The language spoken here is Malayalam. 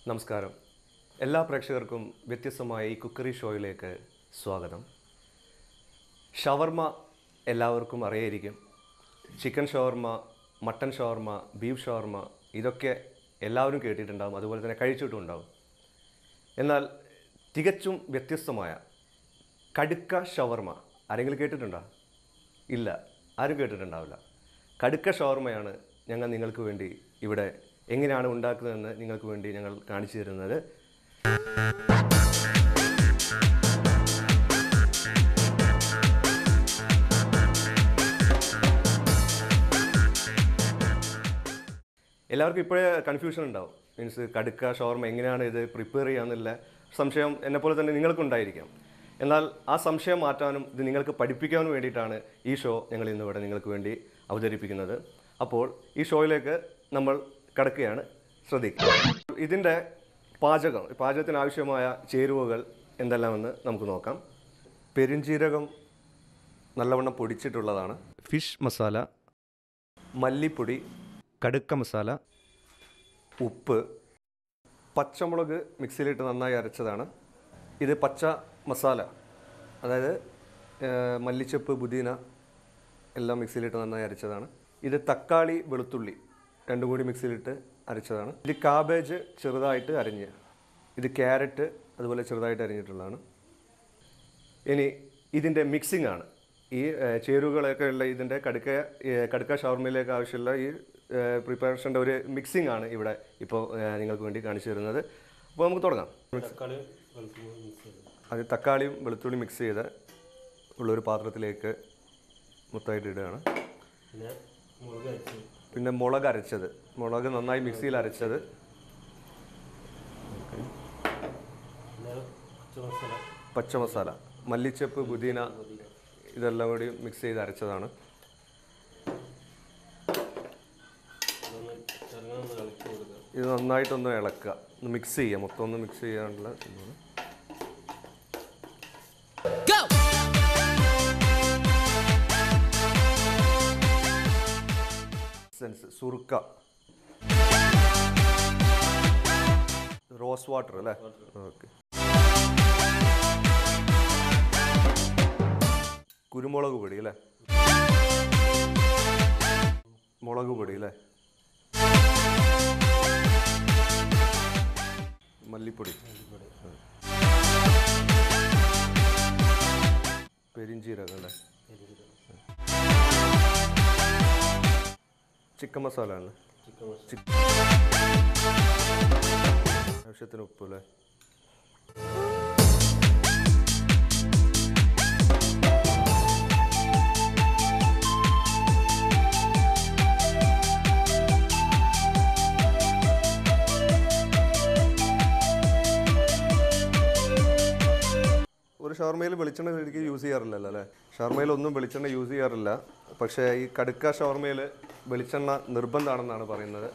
നമസ്കാരം. എല്ലാ പ്രേക്ഷകർക്കും വ്യത്യസ്തമായ ഈ കുക്കറി ഷോയിലേക്ക് സ്വാഗതം. ഷവർമ എല്ലാവർക്കും അറിയായിരിക്കും. ചിക്കൻ ഷവർമ, മട്ടൻ ഷവർമ, ബീഫ് ഷവർമ ഇതൊക്കെ എല്ലാവരും കേട്ടിട്ടുണ്ടാകും, അതുപോലെ തന്നെ കഴിച്ചിട്ടുണ്ടാകും. എന്നാൽ തികച്ചും വ്യത്യസ്തമായ കടുക്ക ഷവർമ ആരെങ്കിലും കേട്ടിട്ടുണ്ടോ? ഇല്ല, ആരും കേട്ടിട്ടുണ്ടാവില്ല. കടുക്ക ഷവർമയാണ് ഞങ്ങൾ നിങ്ങൾക്ക് വേണ്ടി ഇവിടെ എങ്ങനെയാണ് ഉണ്ടാക്കുന്നതെന്ന് നിങ്ങൾക്ക് വേണ്ടി ഞങ്ങൾ കാണിച്ചു തരുന്നത്. എല്ലാവർക്കും ഇപ്പോഴേ കൺഫ്യൂഷൻ ഉണ്ടാവും. മീൻസ് കടുക്ക ഷവർമ എങ്ങനെയാണ് ഇത് പ്രിപ്പയർ ചെയ്യാമെന്നുള്ള സംശയം എന്നെപ്പോലെ തന്നെ നിങ്ങൾക്കുണ്ടായിരിക്കാം. എന്നാൽ ആ സംശയം മാറ്റാനും ഇത് നിങ്ങൾക്ക് പഠിപ്പിക്കാനും വേണ്ടിയിട്ടാണ് ഈ ഷോ ഞങ്ങൾ ഇന്നിവിടെ നിങ്ങൾക്ക് വേണ്ടി അവതരിപ്പിക്കുന്നത്. അപ്പോൾ ഈ ഷോയിലേക്ക് നമ്മൾ കടക്കുകയാണ്. ശ്രദ്ധിക്കുക. ഇതിൻ്റെ പാചകത്തിന് ആവശ്യമായ ചേരുവകൾ എന്തെല്ലാമെന്ന് നമുക്ക് നോക്കാം. പെരുംജീരകം നല്ലവണ്ണം പൊടിച്ചിട്ടുള്ളതാണ്, ഫിഷ് മസാല, മല്ലിപ്പൊടി, കടുക്ക മസാല, ഉപ്പ്, പച്ചമുളക് മിക്സിയിലിട്ട് നന്നായി അരച്ചതാണ്. ഇത് പച്ച മസാല, അതായത് മല്ലിച്ചപ്പ്, പുതിന എല്ലാം മിക്സിയിലിട്ട് നന്നായി അരച്ചതാണ്. ഇത് തക്കാളി, വെളുത്തുള്ളി രണ്ടും കൂടി മിക്സിയിലിട്ട് അരച്ചതാണ്. ഇത് കാബേജ് ചെറുതായിട്ട് അരിഞ്ഞ്, ഇത് ക്യാരറ്റ് അതുപോലെ ചെറുതായിട്ട് അരിഞ്ഞിട്ടുള്ളതാണ്. ഇനി ഇതിൻ്റെ മിക്സിംഗ് ആണ്. ഈ ചേരുവകളൊക്കെ ഉള്ള ഇതിൻ്റെ കടുക്ക ഷവർമയിലേക്ക് ആവശ്യമുള്ള ഈ പ്രിപ്പറേഷൻ്റെ ഒരു മിക്സിംഗ് ആണ് ഇവിടെ ഇപ്പോൾ നിങ്ങൾക്ക് വേണ്ടി കാണിച്ചു തരുന്നത്. അപ്പോൾ നമുക്ക് തുടങ്ങാം. അത് തക്കാളിയും വെളുത്തുള്ളി മിക്സ് ചെയ്ത് ഉള്ളൊരു പാത്രത്തിലേക്ക് മൊത്തമായിട്ട് ഇടുകയാണ്. പിന്നെ മുളക് അരച്ചത്, മുളക് നന്നായി മിക്സിയിൽ അരച്ചത്, പച്ചമസാല, മല്ലിച്ചപ്പ്, പുതിന ഇതെല്ലാം കൂടി മിക്സ് ചെയ്ത് അരച്ചതാണ്. ഇത് നന്നായിട്ടൊന്ന് ഇളക്കുക, ഒന്ന് മിക്സ് ചെയ്യുക, മൊത്തം ഒന്ന് മിക്സ് ചെയ്യാനുള്ള സംഭവം. സുറുക്ക, റോസ് വാട്ടർ അല്ലേ? ഓക്കെ. കുരുമുളക് പൊടി അല്ലേ? മുളക് പൊടി അല്ലേ? മല്ലിപ്പൊടി, പെരിഞ്ചീരകം അല്ലേ? ചിക്കൻ മസാല ആണ്. ആവശ്യത്തിന് ഉപ്പ് അല്ലേ? ഒരു ഷവർമയിൽ വെളിച്ചെണ്ണ ശരിക്കും യൂസ് ചെയ്യാറില്ലല്ലോ അല്ലേ? ഷവർമയിലൊന്നും വെളിച്ചെണ്ണ യൂസ് ചെയ്യാറില്ല. പക്ഷേ ഈ കടുക്ക ഷവർമയിൽ വെളിച്ചെണ്ണ നിർബന്ധമാണെന്നാണ് പറയുന്നത്.